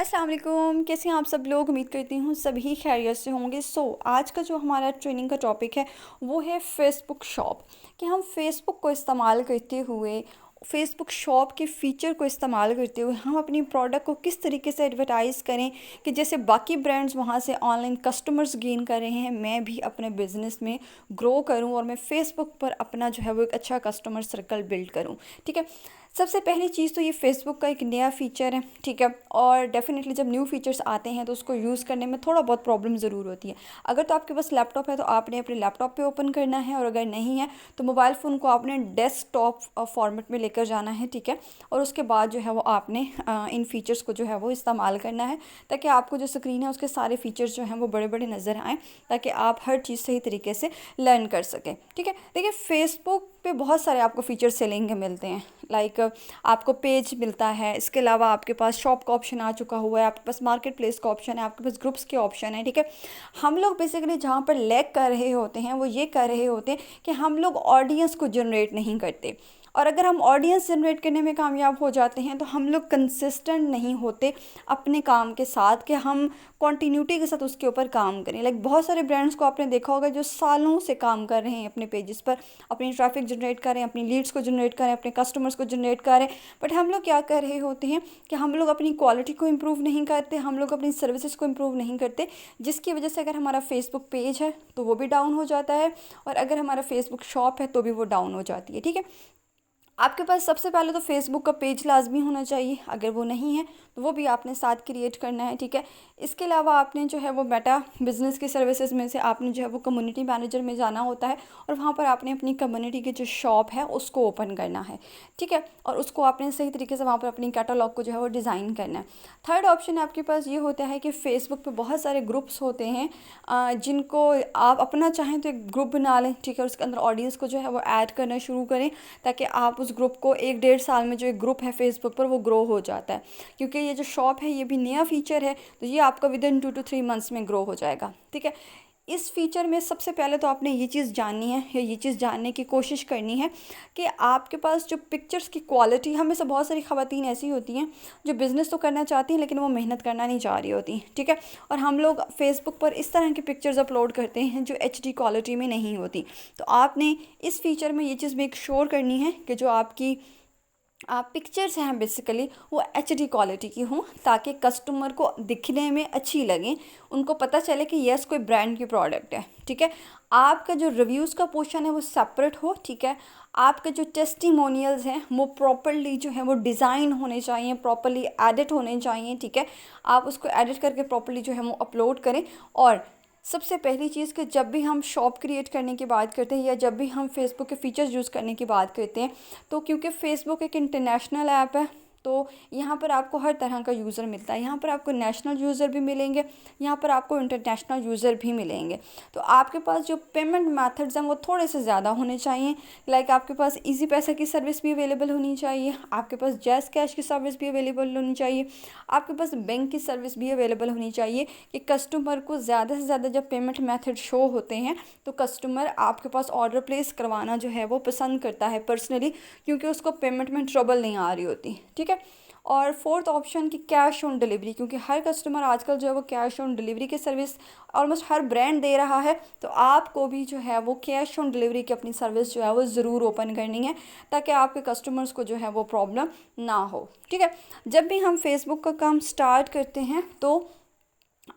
अस्सलाम वालेकुम, कैसे हैं आप सब लोग। उम्मीद करती हूँ सभी खैरियत से होंगे। आज का जो हमारा ट्रेनिंग का टॉपिक है वो है फ़ेसबुक शॉप, कि हम फ़ेसबुक को इस्तेमाल करते हुए, फ़ेसबुक शॉप के फ़ीचर को इस्तेमाल करते हुए हम अपनी प्रोडक्ट को किस तरीके से एडवर्टाइज़ करें कि जैसे बाकी ब्रांड्स वहाँ से ऑनलाइन कस्टमर्स गेन कर रहे हैं, मैं भी अपने बिज़नेस में ग्रो करूँ और मैं फ़ेसबुक पर अपना जो है वो एक अच्छा कस्टमर सर्कल बिल्ड करूँ। ठीक है, सबसे पहली चीज़ तो ये फ़ेसबुक का एक नया फ़ीचर है। ठीक है, और डेफ़िनेटली जब न्यू फ़ीचर्स आते हैं तो उसको यूज़ करने में थोड़ा बहुत प्रॉब्लम ज़रूर होती है। अगर तो आपके पास लैपटॉप है तो आपने अपने लैपटॉप पे ओपन करना है, और अगर नहीं है तो मोबाइल फ़ोन को आपने डेस्कटॉप फॉर्मेट में लेकर जाना है। ठीक है, और उसके बाद जो है वो आपने इन फ़ीचर्स को जो है वो इस्तेमाल करना है, ताकि आपको जो स्क्रीन है उसके सारे फ़ीचर्स जो हैं वो बड़े बड़े नज़र आएँ, ताकि आप हर चीज़ सही तरीके से लर्न कर सकें। ठीक है, देखिए फ़ेसबुक पे बहुत सारे आपको फ़ीचर्स सेलिंग के मिलते हैं। लाइक आपको पेज मिलता है, इसके अलावा आपके पास शॉप का ऑप्शन आ चुका हुआ है, आपके पास मार्केट प्लेस का ऑप्शन है, आपके पास ग्रुप्स के ऑप्शन है। ठीक है, हम लोग बेसिकली जहाँ पर लैग कर रहे होते हैं वो ये कर रहे होते हैं कि हम लोग ऑडियंस को जनरेट नहीं करते, और अगर हम ऑडियंस जनरेट करने में कामयाब हो जाते हैं तो हम लोग कंसिस्टेंट नहीं होते अपने काम के साथ, कि हम कॉन्टीन्यूटी के साथ उसके ऊपर काम करें। लाइक बहुत सारे ब्रांड्स को आपने देखा होगा जो सालों से काम कर रहे हैं अपने पेजेस पर, अपनी ट्रैफिक जनरेट करें, अपनी लीड्स को जनरेट करें, अपने कस्टमर्स को जनरेट करें, बट हम लोग क्या कर रहे होते हैं कि हम लोग अपनी क्वालिटी को इम्प्रूव नहीं करते, हम लोग अपनी सर्विसेज को इम्प्रूव नहीं करते, जिसकी वजह से अगर हमारा फेसबुक पेज है तो वो भी डाउन हो जाता है, और अगर हमारा फेसबुक शॉप है तो भी वो डाउन हो जाती है। ठीक है, आपके पास सबसे पहले तो फेसबुक का पेज लाजमी होना चाहिए, अगर वो नहीं है तो वो भी आपने साथ क्रिएट करना है। ठीक है, इसके अलावा आपने जो है वो मेटा बिज़नेस की सर्विसेज में से आपने जो है वो कम्युनिटी मैनेजर में जाना होता है, और वहाँ पर आपने अपनी कम्युनिटी की जो शॉप है उसको ओपन करना है। ठीक है, और उसको आपने सही तरीके से वहाँ पर अपनी कैटलॉग को जो है वो डिज़ाइन करना है। थर्ड ऑप्शन आपके पास ये होता है कि फ़ेसबुक पर बहुत सारे ग्रुप्स होते हैं, जिनको आप अपना चाहें तो एक ग्रुप बना लें। ठीक है, उसके अंदर ऑडियंस को जो है वो ऐड करना शुरू करें, ताकि आप उस ग्रुप को 1 डेढ़ साल में जो एक ग्रुप है फेसबुक पर वो ग्रो हो जाता है। क्योंकि ये जो शॉप है ये भी नया फीचर है, तो ये आपका विदिन 2 to 3 मंथ्स में ग्रो हो जाएगा। ठीक है, इस फीचर में सबसे पहले तो आपने ये चीज़ जाननी है, या ये चीज़ जानने की कोशिश करनी है कि आपके पास जो पिक्चर्स की क्वालिटी, हमें से बहुत सारी ख़वातीन ऐसी होती हैं जो बिज़नेस तो करना चाहती हैं लेकिन वो मेहनत करना नहीं चाह रही होती। ठीक है, और हम लोग फेसबुक पर इस तरह की पिक्चर्स अपलोड करते हैं जो HD क्वालिटी में नहीं होती। तो आपने इस फीचर में ये चीज़ मेक श्योर करनी है कि जो आपकी पिक्चर्स हैं बेसिकली वो HD क्वालिटी की हों, ताकि कस्टमर को दिखने में अच्छी लगे, उनको पता चले कि यस कोई ब्रांड की प्रोडक्ट है। ठीक है, आपका जो रिव्यूज़ का पोर्शन है वो सेपरेट हो। ठीक है, आपके जो टेस्टिमोनियल्स हैं वो प्रॉपर्ली जो है वो डिज़ाइन होने चाहिए, प्रॉपर्ली एडिट होने चाहिए। ठीक है, आप उसको एडिट करके प्रॉपर्ली जो है वो अपलोड करें। और सबसे पहली चीज़ कि जब भी हम शॉप क्रिएट करने की बात करते हैं, या जब भी हम फेसबुक के फ़ीचर्स यूज़ करने की बात करते हैं, तो क्योंकि फ़ेसबुक एक इंटरनेशनल ऐप है, तो यहाँ पर आपको हर तरह का यूज़र मिलता है। यहाँ पर आपको नेशनल यूज़र भी मिलेंगे, यहाँ पर आपको इंटरनेशनल यूज़र भी मिलेंगे। तो आपके पास जो पेमेंट मेथड्स हैं वो थोड़े से ज़्यादा होने चाहिए। लाइक आपके पास इजी पैसा की सर्विस भी अवेलेबल होनी चाहिए, आपके पास जैज़ कैश की सर्विस भी अवेलेबल होनी चाहिए, आपके पास बैंक की सर्विस भी अवेलेबल होनी चाहिए, कि कस्टमर को ज़्यादा से ज़्यादा जब पेमेंट मेथड शो होते हैं तो कस्टमर आपके पास ऑर्डर प्लेस करवाना जो है वो पसंद करता है पर्सनली, क्योंकि उसको पेमेंट में ट्रबल नहीं आ रही होती। ठीक है, और फोर्थ ऑप्शन की कैश ऑन डिलीवरी, क्योंकि हर कस्टमर आजकल जो है वो कैश ऑन डिलीवरी की सर्विस ऑलमोस्ट हर ब्रांड दे रहा है, तो आपको भी जो है वो कैश ऑन डिलीवरी की अपनी सर्विस जो है वो ज़रूर ओपन करनी है, ताकि आपके कस्टमर्स को जो है वो प्रॉब्लम ना हो। ठीक है, जब भी हम फेसबुक का काम स्टार्ट करते हैं तो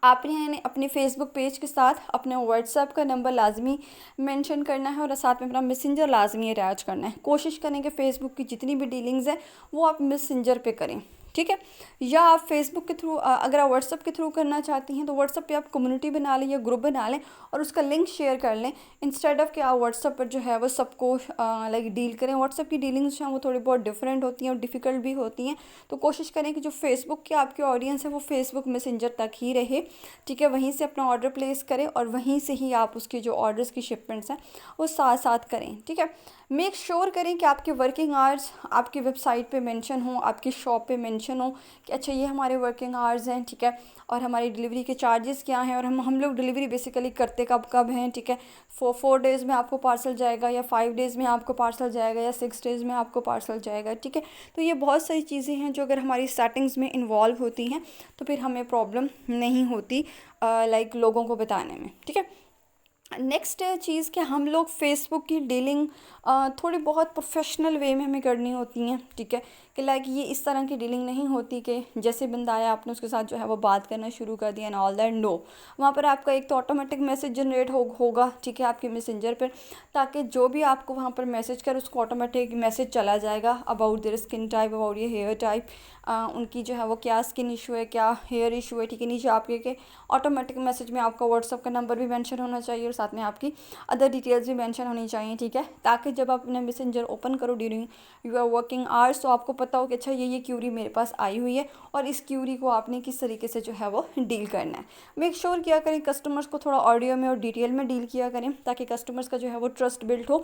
आपने अपने फेसबुक पेज के साथ अपने व्हाट्सएप का नंबर लाजमी मेंशन करना है, और साथ में अपना मैसेंजर लाजमी अटैच करना है। कोशिश करें कि फ़ेसबुक की जितनी भी डीलिंग्स हैं वो आप मैसेंजर पे करें। ठीक है, या आप फेसबुक के थ्रू, अगर आप व्हाट्सएप के थ्रू करना चाहती हैं तो व्हाट्सएप पे आप कम्युनिटी बना लें या ग्रुप बना लें, और उसका लिंक शेयर कर लें, इंस्टेड ऑफ कि आप व्हाट्सएप पर जो है वो सबको लाइक डील करें। व्हाट्सएप की डीलिंग्स जो हैं वो थोड़ी बहुत डिफरेंट होती हैं और डिफ़िकल्ट भी होती हैं, तो कोशिश करें कि जो फेसबुक की आपकी ऑडियंस है वो फेसबुक मैसेंजर तक ही रहे। ठीक है, वहीं से अपना ऑर्डर प्लेस करें, और वहीं से ही आप उसके जो ऑर्डर्स की शिपमेंट्स हैं वो साथ साथ करें। ठीक है, मेक श्योर करें कि आपके वर्किंग आवर्स आपकी वेबसाइट पे मेंशन हों, आपकी शॉप पे मेंशन इन्फॉर्मेशन हो कि अच्छा ये हमारे वर्किंग आवर्स हैं, ठीक है, और हमारी डिलीवरी के चार्जेस क्या हैं, और हम लोग डिलीवरी बेसिकली करते कब कब हैं, ठीक है, 4 डेज़ में आपको पार्सल जाएगा या 5 डेज़ में आपको पार्सल जाएगा या 6 डेज़ में आपको पार्सल जाएगा, ठीक है। तो ये बहुत सारी चीज़ें हैं जो अगर हमारी सेटिंग्स में इन्वॉल्व होती हैं तो फिर हमें प्रॉब्लम नहीं होती लाइक लोगों को बताने में, ठीक है। नेक्स्ट चीज़ कि हम लोग फेसबुक की डीलिंग थोड़ी बहुत प्रोफेशनल वे में हमें करनी होती हैं, ठीक है, कि लाइक ये इस तरह की डीलिंग नहीं होती कि जैसे बंदा आया आपने उसके साथ जो है वो बात करना शुरू कर दिया एंड ऑल दैट। नो, वहाँ पर आपका एक तो ऑटोमेटिक मैसेज जनरेट होगा, ठीक है, आपके मैसेंजर पर, ताकि जो भी आपको वहाँ पर मैसेज कर उसको ऑटोमेटिक मैसेज चला जाएगा about their skin type, about ये हेयर टाइप, उनकी जो है वो क्या स्किन इशू है, क्या हेयर इशू है, ठीक है। नीचे आपके के ऑटोमेटिक मैसेज में आपका व्हाट्सअप का नंबर भी मेंशन होना चाहिए और साथ में आपकी अदर डिटेल्स भी मेंशन होनी चाहिए, ठीक है, ताकि जब आप अपने मैसेंजर ओपन करो ड्यूरिंग यूर वर्किंग आवर्स तो आपको पता हो कि अच्छा ये क्यूरी मेरे पास आई हुई है और इस क्यूरी को आपने किस तरीके से जो है वो डील करना है। मेक श्योर किया करें कस्टमर्स को थोड़ा ऑडियो में और डिटेल में डील किया करें ताकि कस्टमर्स का जो है वो ट्रस्ट बिल्ड हो,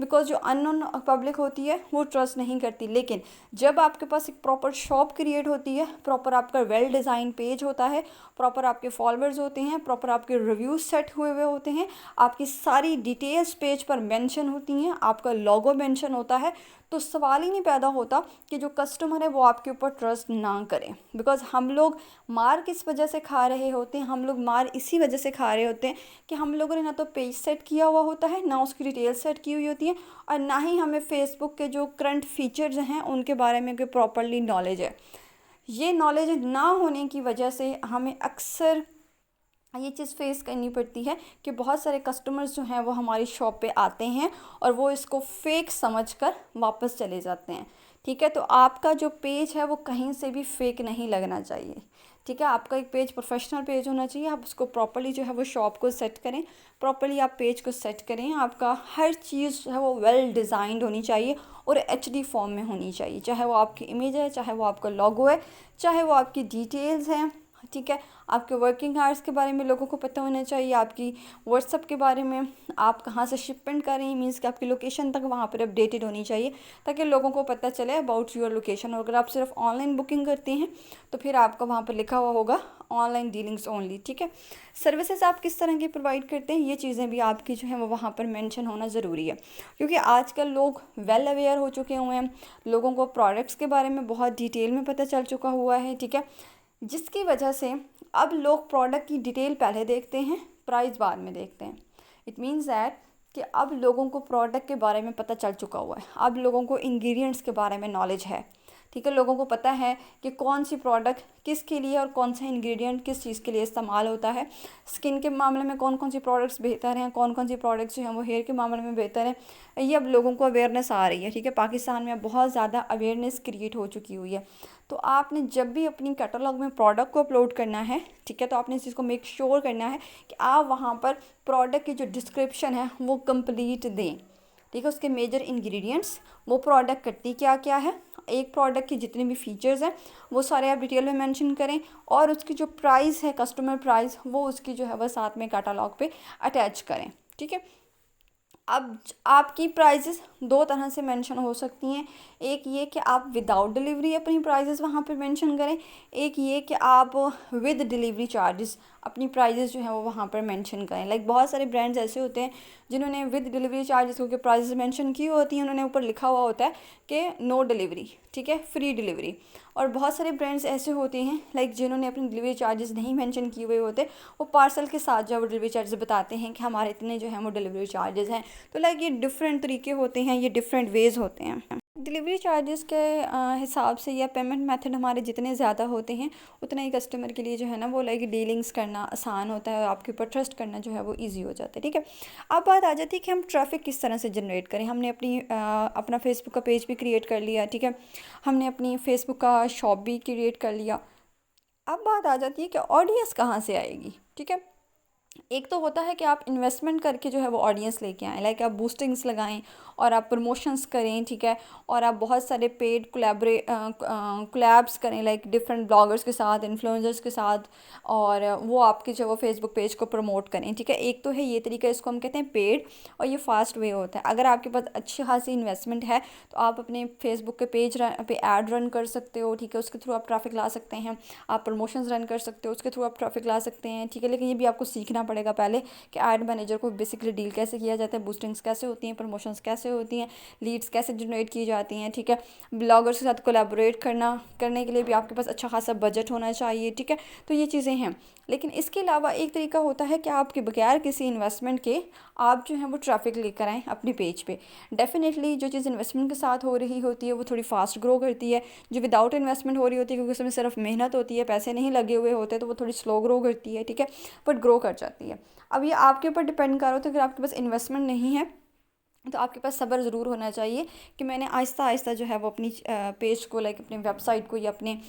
बिकॉज जो अननोन पब्लिक होती है वो ट्रस्ट नहीं करती। लेकिन जब आपके पास एक प्रॉपर शॉप क्रिएट होती है, प्रॉपर आपका वेल डिज़ाइन पेज होता है, प्रॉपर आपके फॉलोअर्स होते हैं, प्रॉपर आपके रिव्यूज सेट हुए हुए होते हैं, आपकी सारी डिटेल्स पेज पर मेंशन होती हैं, आपका लोगो मेंशन होता है, तो सवाल ही नहीं पैदा होता कि जो कस्टमर है वो आपके ऊपर ट्रस्ट ना करें। बिकॉज हम लोग मार किस वजह से खा रहे होते हैं, हम लोग मार इसी वजह से खा रहे होते हैं कि हम लोगों ने ना तो पेज सेट किया हुआ होता है, ना उसकी डिटेल सेट की हुई होती है, और ना ही हमें फेसबुक के जो करंट फीचर्स हैं उनके बारे में कोई प्रॉपरली नॉलेज है। ये नॉलेज ना होने की वजह से हमें अक्सर ये चीज़ फेस करनी पड़ती है कि बहुत सारे कस्टमर्स जो हैं वो हमारी शॉप पे आते हैं और वो इसको फेक समझकर वापस चले जाते हैं, ठीक है। तो आपका जो पेज है वो कहीं से भी फेक नहीं लगना चाहिए, ठीक है। आपका एक पेज प्रोफेशनल पेज होना चाहिए, आप उसको प्रॉपर्ली जो है वो शॉप को सेट करें, प्रॉपर्ली आप पेज को सेट करें, आपका हर चीज़ जो है वो वेल डिज़ाइंड होनी चाहिए और एचडी फॉर्म में होनी चाहिए, चाहे वो आपकी इमेज है, चाहे वो आपका लोगो है, चाहे वो आपकी डिटेल्स हैं, ठीक है। आपके वर्किंग आवर्स के बारे में लोगों को पता होना चाहिए, आपकी व्हाट्सअप के बारे में, आप कहाँ से शिपमेंट कर रहे हैं, मीन्स कि आपकी लोकेशन तक वहाँ पर अपडेटेड होनी चाहिए ताकि लोगों को पता चले अबाउट योर लोकेशन। और अगर आप सिर्फ ऑनलाइन बुकिंग करते हैं तो फिर आपका वहाँ पर लिखा हुआ होगा ऑनलाइन डीलिंग्स ओनली, ठीक है। सर्विसेज आप किस तरह की प्रोवाइड करते हैं ये चीज़ें भी आपकी जो है वो वहाँ पर मेंशन होना ज़रूरी है, क्योंकि आजकल लोग वेल अवेयर हो चुके हुए हैं, लोगों को प्रोडक्ट्स के बारे में बहुत डिटेल में पता चल चुका हुआ है, ठीक है, जिसकी वजह से अब लोग प्रोडक्ट की डिटेल पहले देखते हैं, प्राइस बाद में देखते हैं। इट मीन्स दैट कि अब लोगों को प्रोडक्ट के बारे में पता चल चुका हुआ है, अब लोगों को इंग्रेडिएंट्स के बारे में नॉलेज है, ठीक है। लोगों को पता है कि कौन सी प्रोडक्ट किसके लिए और कौन सा इंग्रेडिएंट किस चीज़ के लिए इस्तेमाल होता है, स्किन के मामले में कौन कौन सी प्रोडक्ट्स बेहतर हैं, कौन कौन सी प्रोडक्ट्स जो हैं वो हेयर के मामले में बेहतर है। ये अब लोगों को अवेयरनेस आ रही है, ठीक है। पाकिस्तान में अब बहुत ज़्यादा अवेयरनेस क्रिएट हो चुकी हुई है। तो आपने जब भी अपनी कैटलॉग में प्रोडक्ट को अपलोड करना है, ठीक है, तो आपने इस चीज़ को मेक श्योर करना है कि आप वहाँ पर प्रोडक्ट की जो डिस्क्रिप्शन है वो कंप्लीट दें, ठीक है। उसके मेजर इंग्रेडिएंट्स, वो प्रोडक्ट करती क्या क्या है, एक प्रोडक्ट के जितने भी फीचर्स हैं वो सारे आप डिटेल में मेंशन करें, और उसकी जो प्राइस है कस्टमर प्राइस वो उसकी जो है वह साथ में कैटलॉग पे अटैच करें, ठीक है। अब आपकी प्राइजेस दो तरह से मेंशन हो सकती हैं, एक ये कि आप विदाउट डिलीवरी अपनी प्राइजेस वहाँ पर मेंशन करें, एक ये कि आप विद डिलीवरी चार्जेस अपनी प्राइजेस जो हैं वो वहाँ पर मेंशन करें। लाइक बहुत सारे ब्रांड्स ऐसे होते हैं जिन्होंने विद डिलीवरी चार्जेस क्योंकि प्राइजेस मेंशन की होती हैं, उन्होंने ऊपर लिखा हुआ होता है कि नो डिलीवरी, ठीक है, फ्री डिलीवरी। और बहुत सारे ब्रांड्स ऐसे होते हैं लाइक जिन्होंने अपने डिलीवरी चार्जेस नहीं मेंशन किए हुए होते, वो पार्सल के साथ जो वो डिलीवरी चार्जेस बताते हैं कि हमारे इतने जो हैं वो डिलीवरी चार्जेस हैं। तो लाइक ये डिफरेंट तरीके होते हैं, ये डिफरेंट वेज होते हैं। डिलीवरी चार्जेस के हिसाब से या पेमेंट मेथड हमारे जितने ज़्यादा होते हैं उतना ही कस्टमर के लिए जो है ना वो लाइक डीलिंग्स करना आसान होता है और आपके ऊपर ट्रस्ट करना जो है वो इजी हो जाता है, ठीक है। अब बात आ जाती है कि हम ट्रैफिक किस तरह से जनरेट करें। हमने अपना फेसबुक का पेज भी क्रिएट कर लिया, ठीक है, हमने अपनी फेसबुक का शॉप भी क्रिएट कर लिया। अब बात आ जाती है कि ऑडियंस कहाँ से आएगी, ठीक है। एक तो होता है कि आप इन्वेस्टमेंट करके जो है वो ऑडियंस लेके आएँ, लाइक आप बूस्टिंग्स लगाएं और आप प्रमोशंस करें, ठीक है, और आप बहुत सारे पेड कोलैब्स करें, लाइक डिफरेंट ब्लॉगर्स के साथ, इन्फ्लुएंसर्स के साथ, और वो आपके जो वो फेसबुक पेज को प्रमोट करें, ठीक है। एक तो है ये तरीका, इसको हम कहते हैं पेड, और ये फास्ट वे होता है। अगर आपके पास अच्छी खासी इन्वेस्टमेंट है तो आप अपने फेसबुक के पेज पे ऐड रन कर सकते हो, ठीक है, उसके थ्रू आप ट्रैफिक ला सकते हैं। आप प्रमोशंस रन कर सकते हो, उसके थ्रू आप ट्रैफिक ला सकते हैं, ठीक है। लेकिन ये भी आपको सीखना पड़ेगा पहले कि एड मैनेजर को बेसिकली डील कैसे किया जाता है, बूस्टिंग्स कैसे होती हैं, प्रमोशंस कैसे होती हैं, लीड्स कैसे जनरेट की जाती हैं, ठीक है। ब्लॉगर्स के साथ कोलैबोरेट करने के लिए भी आपके पास अच्छा खासा बजट होना चाहिए, ठीक है। तो ये चीज़ें हैं। लेकिन इसके अलावा एक तरीका होता है कि आपके बगैर किसी इन्वेस्टमेंट के आप जो है वो ट्रैफिक लेकर आएँ अपनी पेज पे। डेफिनेटली जो चीज़ इन्वेस्टमेंट के साथ हो रही होती है वो थोड़ी फास्ट ग्रो करती है, जो विदाउट इन्वेस्टमेंट हो रही होती है क्योंकि उसमें सिर्फ मेहनत होती है, पैसे नहीं लगे हुए होते, तो वो थोड़ी स्लो ग्रो करती है, ठीक है, बट ग्रो कर जाती है। अब ये आपके ऊपर डिपेंड कर रहा होता है, अगर आपके पास इन्वेस्टमेंट नहीं है तो आपके पास सब्र ज़रूर होना चाहिए कि मैंने आहिस्ता आहिस्ता जो है वो अपनी पेज को, लाइक अपनी वेबसाइट को या अपने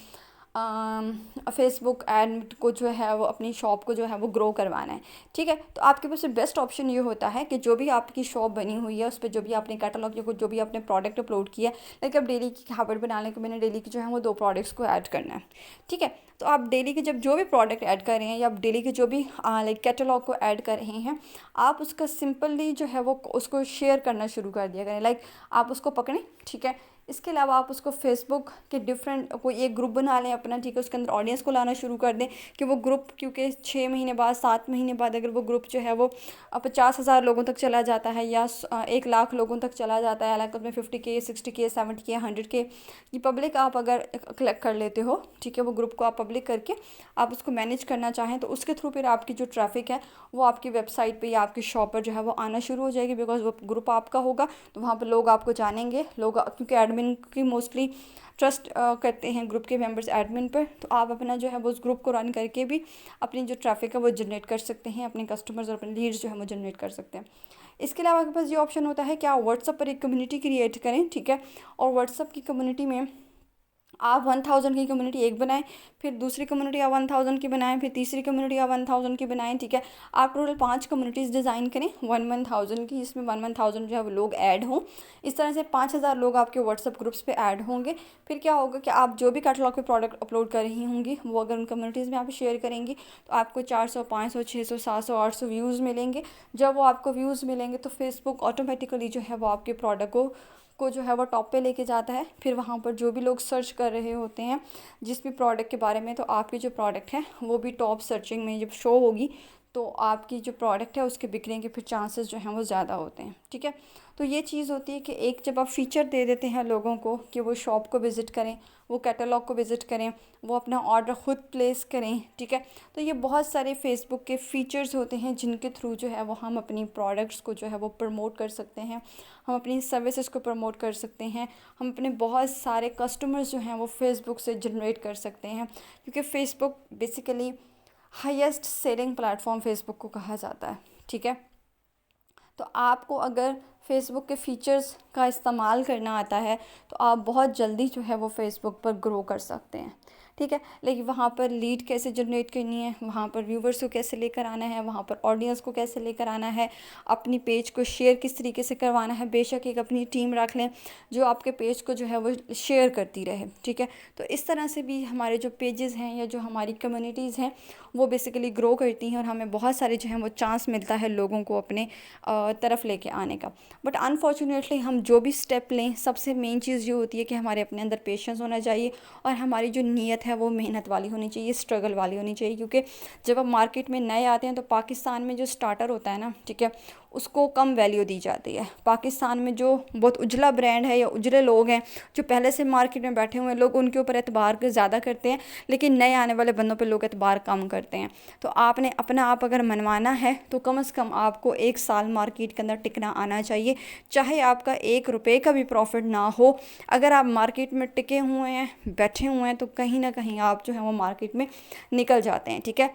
फेसबुक एड को जो है वो अपनी शॉप को जो है वो ग्रो करवाना है, ठीक है। तो आपके पास बेस्ट ऑप्शन ये होता है कि जो भी आपकी शॉप बनी हुई है उस पर जो भी आपने कैटलॉग या जो भी आपने प्रोडक्ट अपलोड किया है, लाइक अब डेली की हैबिट बनाने के मैंने डेली की जो है वो 2 प्रोडक्ट्स को ऐड करना है, ठीक है। तो आप डेली के जब जो भी प्रोडक्ट ऐड कर रहे हैं या आप डेली के जो भी लाइक कैटलॉग को ऐड कर रहे हैं, आप उसका सिंपली जो है वो उसको शेयर करना शुरू कर दिया करें, लाइक आप उसको पकड़ें, ठीक है। इसके अलावा आप उसको फेसबुक के डिफरेंट कोई एक ग्रुप बना लें अपना, ठीक है, उसके अंदर ऑडियंस को लाना शुरू कर दें कि वो ग्रुप, क्योंकि 6 महीने बाद 7 महीने बाद अगर वो ग्रुप जो है वो 50,000 लोगों तक चला जाता है या 1 लाख लोगों तक चला जाता है, लाइक उसमें 50K 60K 70K 100K ये पब्लिक आप अगर कलेक्ट कर लेते हो, ठीक है, वो ग्रुप को आप पब्लिक करके आप उसको मैनेज करना चाहें तो उसके थ्रू फिर आपकी जो ट्रैफिक है वो आपकी वेबसाइट पे या आपकी शॉप पर जो है वो आना शुरू हो जाएगी, बिकॉज वो ग्रुप आपका होगा तो वहाँ पर लोग आपको जानेंगे, लोग, क्योंकि एडमिन की मोस्टली ट्रस्ट करते हैं ग्रुप के मेंबर्स एडमिन पर, तो आप अपना जो है वो उस ग्रुप को रन करके भी अपनी जो ट्रैफिक है वो जनरेट कर सकते हैं, अपने कस्टमर्स और अपने लीड्स जो है वो जनरेट कर सकते हैं। इसके अलावा आपके पास ये ऑप्शन होता है कि आप व्हाट्सअप पर एक कम्युनिटी क्रिएट करें, ठीक है, और व्हाट्सअप की कम्युनिटी में आप 1000 की कम्युनिटी एक बनाएं, फिर दूसरी कम्युनिटी आप 1000 की बनाएं, फिर तीसरी कम्युनिटी आप 1000 की बनाएं, ठीक है। आप टोटल 5 कम्युनिटीज़ डिज़ाइन करें 1000 की, जिसमें 1000 जो है वो लोग ऐड हों। इस तरह से 5000 लोग आपके व्हाट्सअप ग्रुप्स पे ऐड होंगे। फिर क्या होगा कि आप जो भी कैटलॉग पे प्रोडक्ट अपलोड कर रही होंगी वो अगर उन कम्युनिटीज़ में आप शेयर करेंगी तो आपको 400 500 600 700 800 व्यूज़ मिलेंगे। जब वो आपको व्यूज़ मिलेंगे तो फेसबुक ऑटोमेटिकली जो है वो आपके प्रोडक्ट को जो है वो टॉप पे लेके जाता है। फिर वहाँ पर जो भी लोग सर्च कर रहे होते हैं जिस भी प्रोडक्ट के बारे में, तो आपकी जो प्रोडक्ट है वो भी टॉप सर्चिंग में जब शो होगी तो आपकी जो प्रोडक्ट है उसके बिकने के फिर चांसेस जो हैं वो ज़्यादा होते हैं, ठीक है। तो ये चीज़ होती है कि एक जब आप फ़ीचर दे देते हैं लोगों को कि वो शॉप को विज़िट करें, वो कैटलॉग को विज़िट करें, वो अपना ऑर्डर ख़ुद प्लेस करें, ठीक है। तो ये बहुत सारे फेसबुक के फ़ीचर्स होते हैं जिनके थ्रू जो है वो हम अपनी प्रोडक्ट्स को जो है वो प्रमोट कर सकते हैं, हम अपनी सर्विसेज को प्रमोट कर सकते हैं, हम अपने बहुत सारे कस्टमर्स जो हैं वो फेसबुक से जनरेट कर सकते हैं, क्योंकि Facebook basically highest selling platform Facebook को कहा जाता है, ठीक है। तो आपको अगर फेसबुक के फ़ीचर्स का इस्तेमाल करना आता है तो आप बहुत जल्दी जो है वो फेसबुक पर ग्रो कर सकते हैं, ठीक है। लेकिन वहाँ पर लीड कैसे जनरेट करनी है, वहाँ पर व्यूवर्स को कैसे लेकर आना है, वहाँ पर ऑडियंस को कैसे लेकर आना है, अपनी पेज को शेयर किस तरीके से करवाना है, बेशक एक अपनी टीम रख लें जो आपके पेज को जो है वो शेयर करती रहे, ठीक है। तो इस तरह से भी हमारे जो पेजेस हैं या जो हमारी कम्युनिटीज़ हैं वो बेसिकली ग्रो करती हैं और हमें बहुत सारे जो है वो चांस मिलता है लोगों को अपने तरफ लेके आने का। बट अनफॉर्चुनेटली हम जो भी स्टेप लें सबसे मेन चीज़ ये होती है कि हमारे अपने अंदर पेशेंस होना चाहिए और हमारी जो नीयत है वो मेहनत वाली होनी चाहिए, स्ट्रगल वाली होनी चाहिए। क्योंकि जब आप मार्केट में नए आते हैं तो पाकिस्तान में जो स्टार्टर होता है ना, ठीक है, उसको कम वैल्यू दी जाती है। पाकिस्तान में जो बहुत उजला ब्रांड है या उजले लोग हैं जो पहले से मार्केट में बैठे हुए हैं, लोग उनके ऊपर एतबार ज़्यादा करते हैं, लेकिन नए आने वाले बंदों पे लोग एतबार कम करते हैं। तो आपने अपना आप अगर मनवाना है तो कम से कम आपको 1 साल मार्केट के अंदर टिकना आना चाहिए, चाहे आपका 1 रुपये का भी प्रॉफिट ना हो। अगर आप मार्केट में टिके हुए हैं, बैठे हुए हैं, तो कहीं ना कहीं आप जो है वो मार्केट में निकल जाते हैं, ठीक है।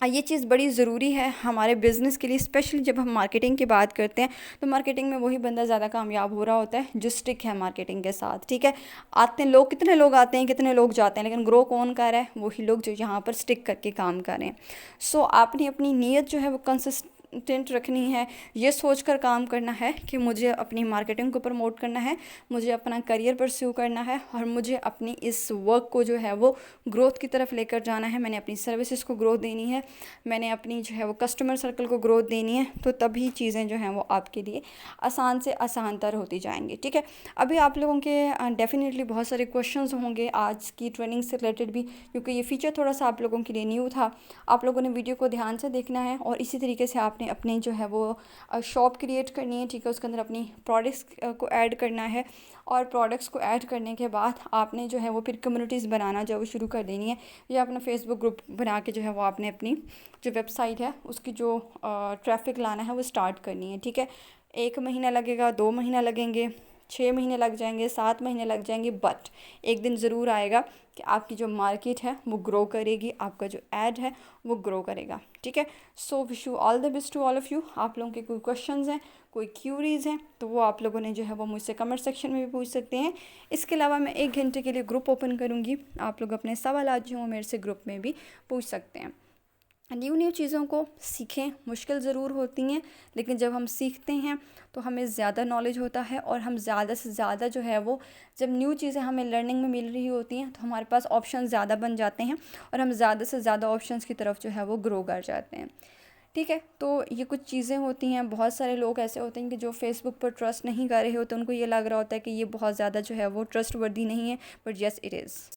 ये चीज़ बड़ी ज़रूरी है हमारे बिज़नेस के लिए, स्पेशली जब हम मार्केटिंग की बात करते हैं। तो मार्केटिंग में वही बंदा ज़्यादा कामयाब हो रहा होता है जो स्टिक है मार्केटिंग के साथ, ठीक है। आते हैं लोग, कितने लोग आते हैं, कितने लोग जाते हैं, लेकिन ग्रो कौन कर रहा है? वही लोग जो यहाँ पर स्टिक करके काम कर रहे हैं। सो आपने अपनी नीयत जो है वो कंसिस्टेंट रखनी है, ये सोच कर काम करना है कि मुझे अपनी मार्केटिंग को प्रमोट करना है, मुझे अपना करियर परस्यू करना है, और मुझे अपनी इस वर्क को जो है वो ग्रोथ की तरफ लेकर जाना है। मैंने अपनी सर्विसेज को ग्रोथ देनी है, मैंने अपनी जो है वो कस्टमर सर्कल को ग्रोथ देनी है। तो तभी चीज़ें जो हैं वो आपके लिए आसान से आसान तर होती जाएंगी, ठीक है। अभी आप लोगों के डेफिनेटली बहुत सारे क्वेश्चंस होंगे आज की ट्रेनिंग से रिलेटेड भी, क्योंकि ये फीचर थोड़ा सा आप लोगों के लिए न्यू था। आप लोगों ने वीडियो को ध्यान से देखना है, और इसी तरीके से आपने अपनी जो है वो शॉप क्रिएट करनी है, ठीक है। उसके अंदर अपनी प्रोडक्ट्स को ऐड करना है, और प्रोडक्ट्स को ऐड करने के बाद आपने जो है वो फिर कम्युनिटीज़ बनाना जो है वो शुरू कर देनी है, या अपना फेसबुक ग्रुप बना के जो है वो आपने अपनी जो वेबसाइट है उसकी जो ट्रैफिक लाना है वो स्टार्ट करनी है, ठीक है। 1 महीना लगेगा, 2 महीना लगेंगे, 6 महीने लग जाएंगे, 7 महीने लग जाएंगे, बट एक दिन ज़रूर आएगा कि आपकी जो मार्केट है वो ग्रो करेगी, आपका जो ऐड है वो ग्रो करेगा, ठीक है। So wish you all the best to all of you. आप लोगों के कोई क्वेश्चंस हैं, कोई क्यूरीज़ हैं, तो वो आप लोगों ने जो है वो मुझसे कमेंट सेक्शन में भी पूछ सकते हैं। इसके अलावा मैं 1 घंटे के लिए ग्रुप ओपन करूँगी, आप लोग अपने सवाल जो हैं मेरे से ग्रुप में भी पूछ सकते हैं। न्यू न्यू चीज़ों को सीखें, मुश्किल ज़रूर होती हैं, लेकिन जब हम सीखते हैं तो हमें ज़्यादा नॉलेज होता है, और हम ज़्यादा से ज़्यादा जो है वो, जब न्यू चीज़ें हमें लर्निंग में मिल रही होती हैं तो हमारे पास ऑप्शन ज़्यादा बन जाते हैं, और हम ज़्यादा से ज़्यादा ऑप्शंस की तरफ जो है वो ग्रो कर जाते हैं, ठीक है। तो ये कुछ चीज़ें होती हैं। बहुत सारे लोग ऐसे होते हैं कि जो फेसबुक पर ट्रस्ट नहीं कर रहे होते, उनको ये लग रहा होता है कि ये बहुत ज़्यादा जो है वो ट्रस्ट वर्दी नहीं है, बट येस इट इज़।